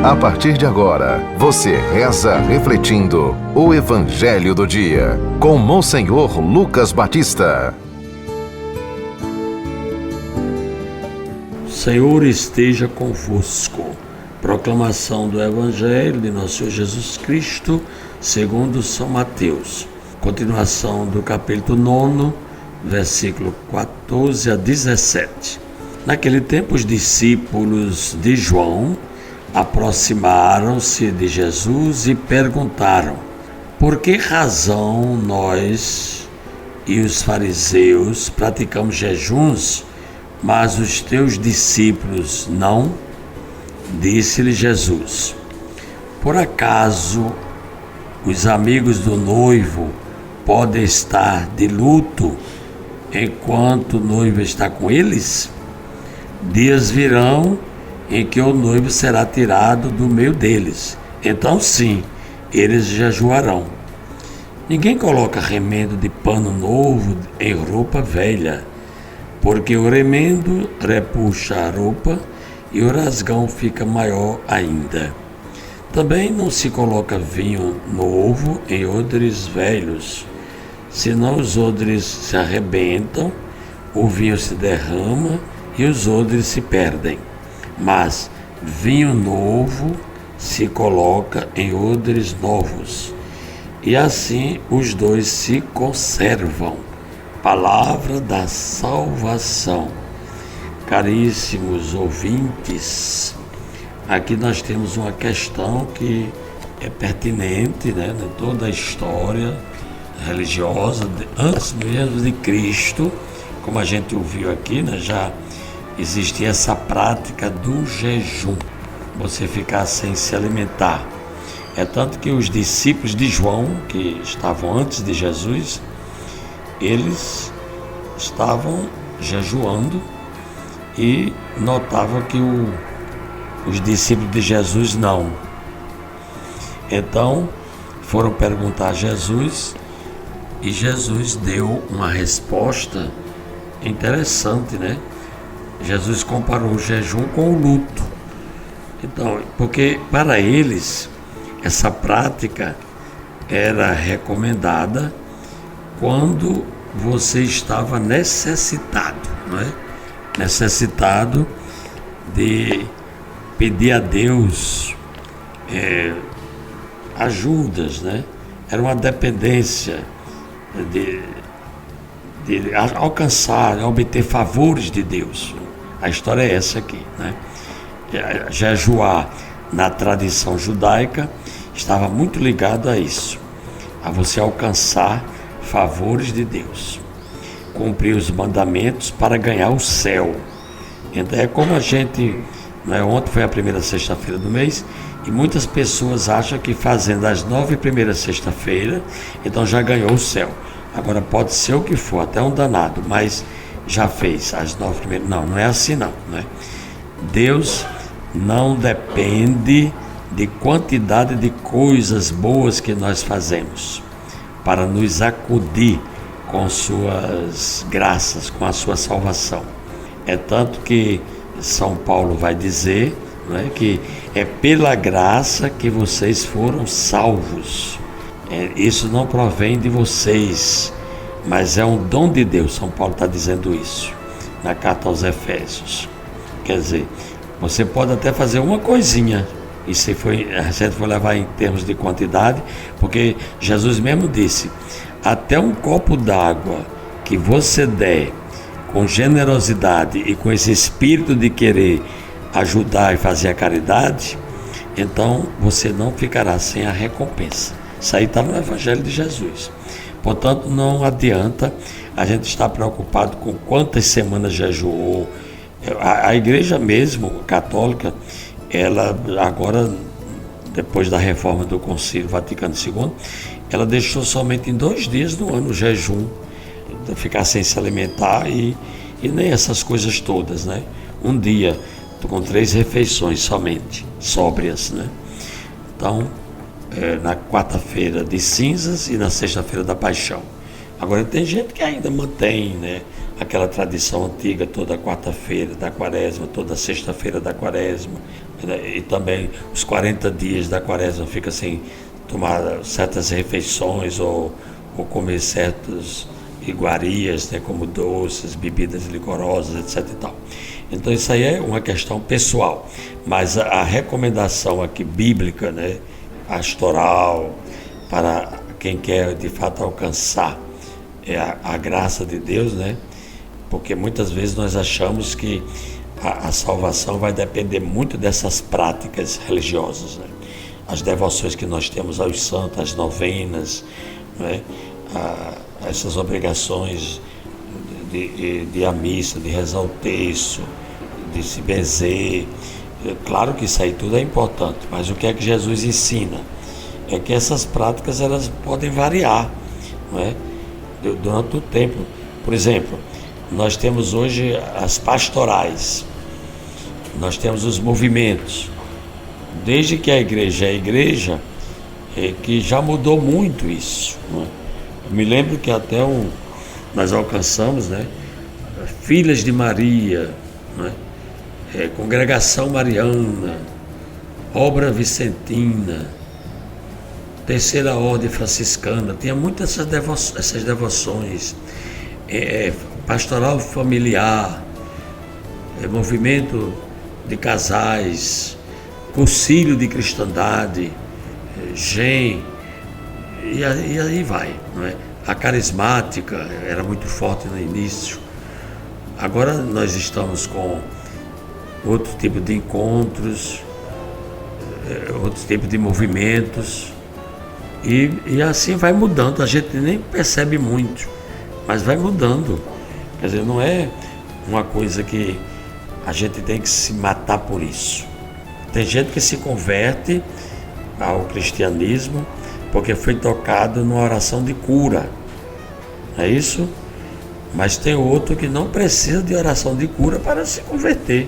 A partir de agora, você reza refletindo o Evangelho do Dia, com Monsenhor Lucas Batista. O Senhor esteja convosco. Proclamação do Evangelho de nosso Senhor Jesus Cristo, segundo São Mateus. Continuação do capítulo 9, versículo 14 a 17. Naquele tempo, os discípulos de João aproximaram-se de Jesus e perguntaram: por que razão nós e os fariseus praticamos jejuns, mas os teus discípulos não? Disse-lhe Jesus: por acaso os amigos do noivo podem estar de luto enquanto o noivo está com eles? Dias virão em que o noivo será tirado do meio deles. Então sim, eles jejuarão. Ninguém coloca remendo de pano novo em roupa velha, porque o remendo repuxa a roupa e o rasgão fica maior ainda. Também não se coloca vinho novo em odres velhos, senão os odres se arrebentam, o vinho se derrama e os odres se perdem. Mas vinho novo se coloca em odres novos, e assim os dois se conservam. Palavra da salvação. Caríssimos ouvintes, aqui nós temos uma questão que é pertinente, né, de toda a história religiosa, antes mesmo de Cristo, como a gente ouviu aqui, né, já existia essa prática do jejum, você ficar sem se alimentar. É tanto que os discípulos de João, que estavam antes de Jesus, eles estavam jejuando e notavam que os discípulos de Jesus não. Então foram perguntar a Jesus e Jesus deu uma resposta interessante, né? Jesus comparou o jejum com o luto. Então, porque para eles essa prática era recomendada quando você estava necessitado, não é? Necessitado de pedir a Deus ajudas, né? Era uma dependência de alcançar, obter favores de Deus. A história é essa aqui, né? Jejuar na tradição judaica estava muito ligado a isso, a você alcançar favores de Deus, cumprir os mandamentos para ganhar o céu. Então é como a gente, né, ontem foi a primeira sexta-feira do mês, e muitas pessoas acham que fazendo as 9 primeiras sexta-feiras, então já ganhou o céu. Agora pode ser o que for, até um danado, mas já fez as 9 primeiras. Não, não é assim não, né? Deus não depende de quantidade de coisas boas que nós fazemos para nos acudir com suas graças, com a sua salvação. É tanto que São Paulo vai dizer, né, que é pela graça que vocês foram salvos. Isso não provém de vocês, mas é um dom de Deus. São Paulo está dizendo isso na carta aos Efésios. Quer dizer, você pode até fazer uma coisinha, e se a gente for levar em termos de quantidade, porque Jesus mesmo disse: até um copo d'água que você der com generosidade e com esse espírito de querer ajudar e fazer a caridade, então você não ficará sem a recompensa. Isso aí está no Evangelho de Jesus. Portanto, não adianta a gente estar preocupado com quantas semanas jejuou. A igreja mesmo, católica, ela agora, depois da reforma do Concílio Vaticano II, ela deixou somente em 2 dias do ano o jejum, ficar sem se alimentar e nem essas coisas todas, né? Um dia, com 3 refeições somente, sóbrias, né? Então, na quarta-feira de cinzas e na sexta-feira da paixão. Agora tem gente que ainda mantém, né, aquela tradição antiga, toda quarta-feira da quaresma, toda sexta-feira da quaresma, né? E também os 40 dias da quaresma fica sem tomar certas refeições ou comer certas iguarias, né, como doces, bebidas licorosas, etc. e tal. Então isso aí é uma questão pessoal, mas a recomendação aqui bíblica, né, pastoral, para quem quer de fato alcançar a graça de Deus, né? Porque muitas vezes nós achamos que a salvação vai depender muito dessas práticas religiosas, né? As devoções que nós temos aos santos, as novenas, né? Essas obrigações de ir à missa, de rezar o terço, de se benzer. Claro que isso aí tudo é importante, mas o que é que Jesus ensina? É que essas práticas elas podem variar, não é? Durante o tempo. Por exemplo, nós temos hoje as pastorais, nós temos os movimentos. Desde que a igreja é igreja, que já mudou muito isso, não é? Eu me lembro que até nós alcançamos, né, Filhas de Maria, não é? Congregação Mariana, Obra Vicentina, Terceira Ordem Franciscana, tinha muitas essas devoções, pastoral familiar, movimento de casais, concílio de cristandade, GEM, e aí vai, não é? A carismática era muito forte no início. Agora nós estamos com outro tipo de encontros, outro tipo de movimentos, e assim vai mudando. A gente nem percebe muito, mas vai mudando. Quer dizer, não é uma coisa que a gente tem que se matar por isso. Tem gente que se converte ao cristianismo porque foi tocado numa oração de cura, é isso? Mas tem outro que não precisa de oração de cura para se converter,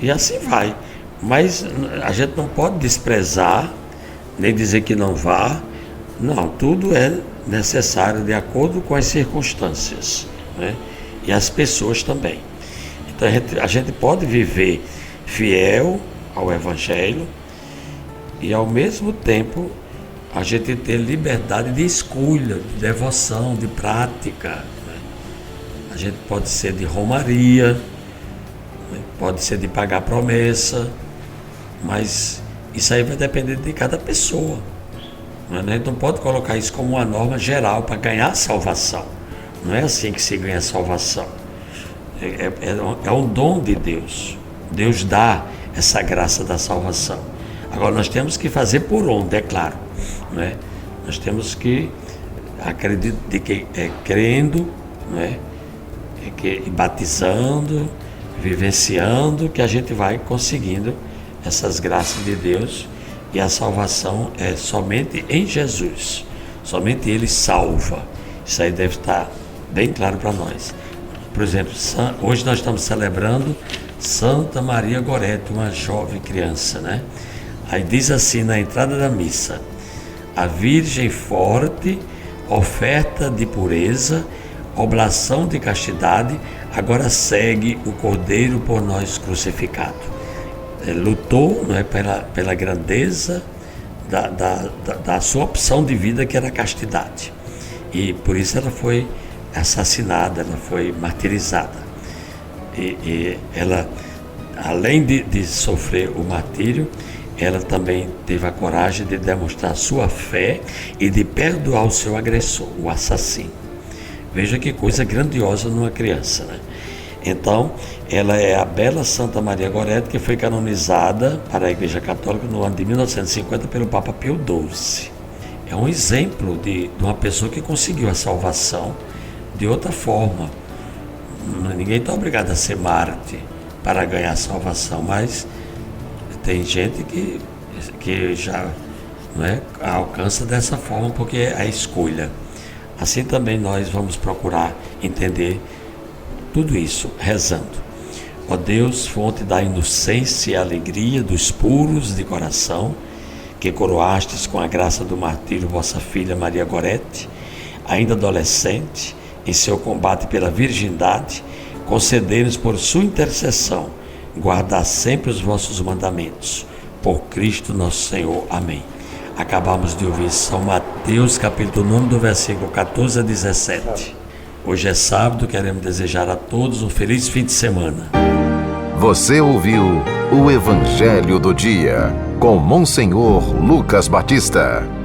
e assim vai. Mas a gente não pode desprezar, nem dizer que não vá. Não, tudo é necessário de acordo com as circunstâncias, né? E as pessoas também. Então a gente pode viver fiel ao Evangelho e ao mesmo tempo a gente ter liberdade de escolha, de devoção, de prática, né? A gente pode ser de romaria, né? Pode ser de pagar promessa, mas isso aí vai depender de cada pessoa, né? A gente não pode colocar isso como uma norma geral para ganhar salvação. Não é assim que se ganha salvação. É um dom de Deus. Deus dá essa graça da salvação. Agora nós temos que fazer por onde, é claro, né? Nós temos que acreditar que crendo, né? Batizando, vivenciando, que a gente vai conseguindo essas graças de Deus, e a salvação é somente em Jesus. Somente Ele salva. Isso aí deve estar bem claro para nós. Por exemplo, hoje nós estamos celebrando Santa Maria Gorete, uma jovem criança, né? Aí diz assim na entrada da missa: a Virgem forte, oferta de pureza, oblação de castidade, agora segue o Cordeiro por nós crucificado. Lutou, não é, pela grandeza da sua opção de vida, que era a castidade. E por isso ela foi assassinada, ela foi martirizada. E ela, além de sofrer o martírio, ela também teve a coragem de demonstrar sua fé e de perdoar o seu agressor, o assassino. Veja que coisa grandiosa numa criança, né? Então, ela é a bela Santa Maria Gorete, que foi canonizada para a Igreja Católica no ano de 1950 pelo Papa Pio XII. É um exemplo de uma pessoa que conseguiu a salvação de outra forma. Ninguém está obrigado a ser mártir para ganhar a salvação, mas tem gente que já, não é, alcança dessa forma, porque é a escolha. Assim também nós vamos procurar entender tudo isso rezando. Ó Deus, fonte da inocência e alegria dos puros de coração, que coroastes com a graça do martírio vossa filha Maria Gorete, ainda adolescente, em seu combate pela virgindade, concedei-nos por sua intercessão, guardar sempre os vossos mandamentos. Por Cristo nosso Senhor. Amém. Acabamos de ouvir São Mateus, capítulo 9, do versículo 14 a 17. Hoje é sábado, queremos desejar a todos um feliz fim de semana. Você ouviu o Evangelho do Dia, com Monsenhor Lucas Batista.